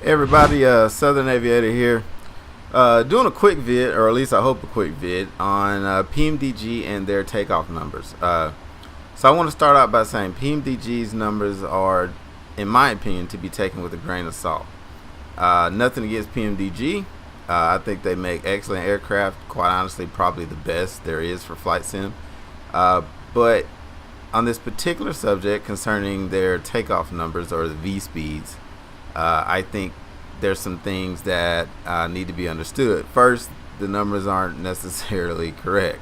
Hey everybody, SouthernAviator here. Doing a quick vid, or at least I hope a quick vid, on PMDG and their takeoff numbers. So I want to start out by saying PMDG's numbers are, in my opinion, to be taken with a grain of salt. Nothing against PMDG. I think they make excellent aircraft, quite honestly probably the best there is for flight sim. But on this particular subject concerning their takeoff numbers, or the Vspeeds, I think there's some things that need to be understood. First, the numbers aren't necessarily correct.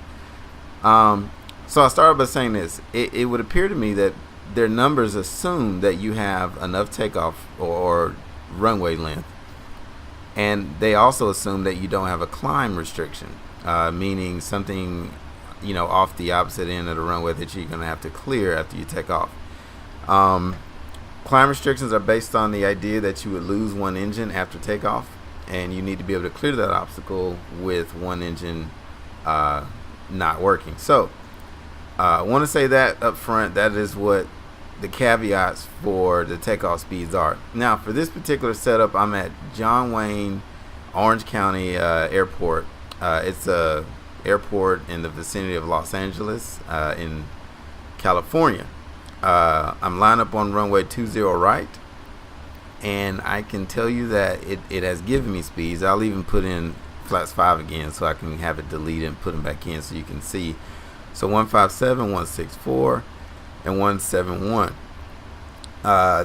So I started by saying this. It would appear to me that their numbers assume that you have enough takeoff or runway length, and they also assume that you don't have a climb restriction, meaning something off the opposite end of the runway that you're going to have to clear after you take off. Climb restrictions are based on the idea that you would lose one engine after takeoff, and you need to be able to clear that obstacle with one engine not working. So I want to say that up front, that is what the caveats for the takeoff speeds are. Now, for this particular setup, I'm at John Wayne, Orange County Airport. It's a airport in the vicinity of Los Angeles in California. I'm lined up on runway 20 right, and I can tell you that it has given me speeds. I'll even put in flaps 5 again so I can have it deleted and put them back in so you can see. So 157, 164, and 171.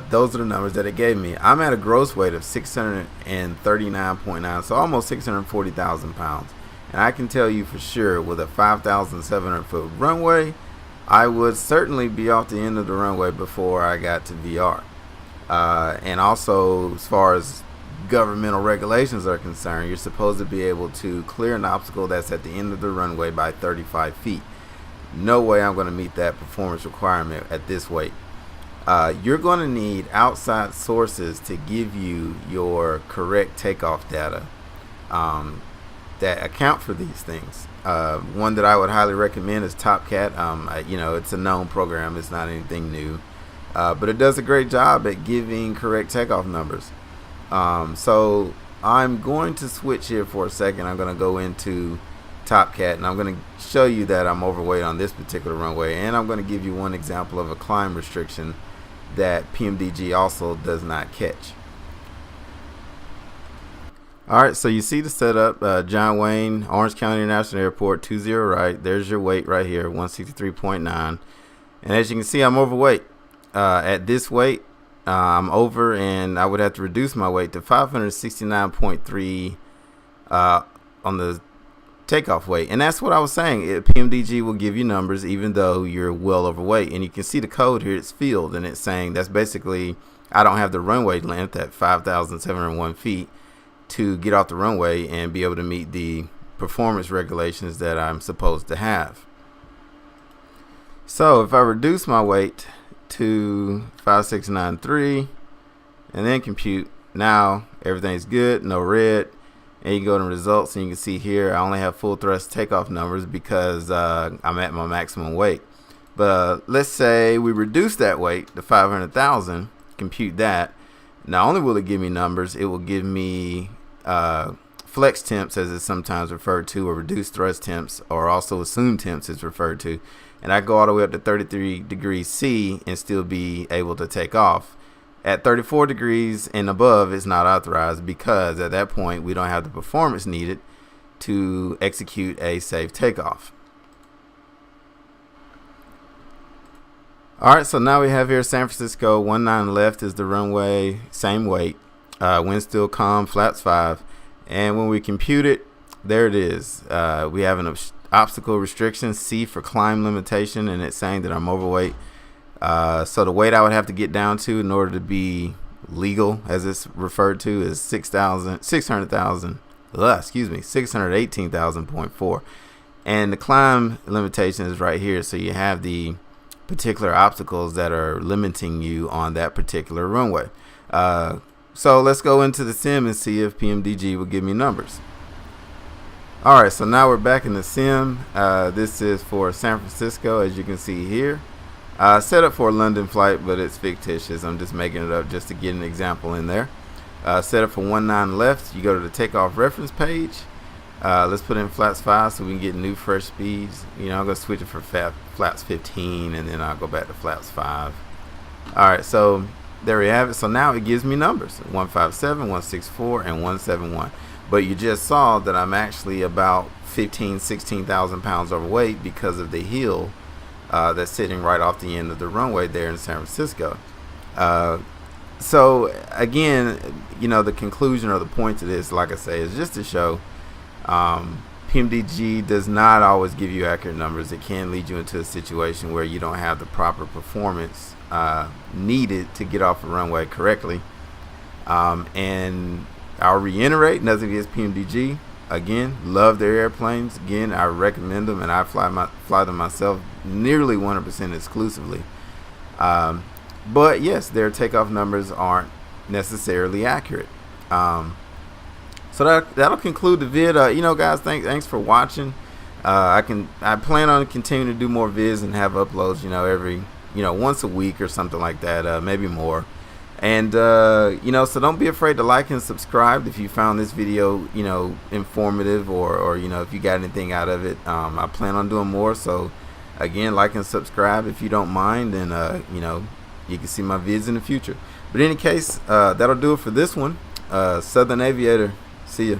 Those are the numbers that it gave me. I'm at a gross weight of 639.9, so almost 640,000 pounds. And I can tell you for sure, with a 5,700 foot runway, I would certainly be off the end of the runway before I got to VR. And also, as far as governmental regulations are concerned, you're supposed to be able to clear an obstacle that's at the end of the runway by 35 feet. No way I'm going to meet that performance requirement at this weight. You're going to need outside sources to give you your correct takeoff data that account for these things. One that I would highly recommend is TopCat. It's a known program. It's not anything new, but it does a great job at giving correct takeoff numbers. So I'm going to switch here for a second. I'm going to go into TopCat, and I'm going to show you that I'm overweight on this particular runway, and I'm going to give you one example of a climb restriction that PMDG also does not catch. Alright, so you see the setup, John Wayne, Orange County International Airport, 20 right. There's your weight right here, 163.9. And as you can see, I'm overweight. At this weight, I'm over, and I would have to reduce my weight to 569.3 on the takeoff weight. And that's what I was saying. PMDG will give you numbers even though you're well overweight. And you can see the code here, it's filled, and it's saying that's basically, I don't have the runway length at 5,701 feet to get off the runway and be able to meet the performance regulations that I'm supposed to have. So if I reduce my weight to 5693 and then compute, now everything's good, no red. And you go to results, and you can see here I only have full thrust takeoff numbers because I'm at my maximum weight. But let's say we reduce that weight to 500,000, compute that. Not only will it give me numbers, it will give me flex temps, as it's sometimes referred to, or reduced thrust temps, or also assumed temps is referred to. And I go all the way up to 33 degrees C and still be able to take off. At 34 degrees and above, it's not authorized because at that point we don't have the performance needed to execute a safe takeoff. Alright, so now we have here San Francisco, 19 left is the runway, same weight, wind still calm, flaps 5, and when we compute it, there it is. We have an obstacle restriction, C for climb limitation, and it's saying that I'm overweight. So the weight I would have to get down to in order to be legal, as it's referred to, is 618,000.4, and the climb limitation is right here. So you have the particular obstacles that are limiting you on that particular runway. So let's go into the sim and see if PMDG will give me numbers. Alright, so now we're back in the sim. This is for San Francisco, as you can see here. Set up for a London flight, but it's fictitious. I'm just making it up just to get an example in there. Set it for 1.9 left. You go to the takeoff reference page. Let's put in flaps 5 so we can get new fresh speeds. I'm going to switch it for flaps 15, and then I'll go back to flaps 5. Alright, so there we have it. So now it gives me numbers, 157, 164, and 171. But you just saw that I'm actually about 16,000 pounds overweight because of the hill that's sitting right off the end of the runway there in San Francisco. So again, the conclusion or the point to this, like I say, is just to show PMDG does not always give you accurate numbers. It can lead you into a situation where you don't have the proper performance needed to get off a runway correctly. And I'll reiterate, nothing against PMDG. Again, love their airplanes. Again, I recommend them, and I fly them myself nearly 100% exclusively. But yes, their takeoff numbers aren't necessarily accurate. So that'll conclude the vid. Guys, thanks for watching. I plan on continuing to do more vids and have uploads, every once a week or something like that, maybe more. And so don't be afraid to like and subscribe if you found this video informative, or if you got anything out of it. I plan on doing more, so again, like and subscribe if you don't mind, and you can see my vids in the future. But in any case, that'll do it for this one. Southern Aviator, see ya.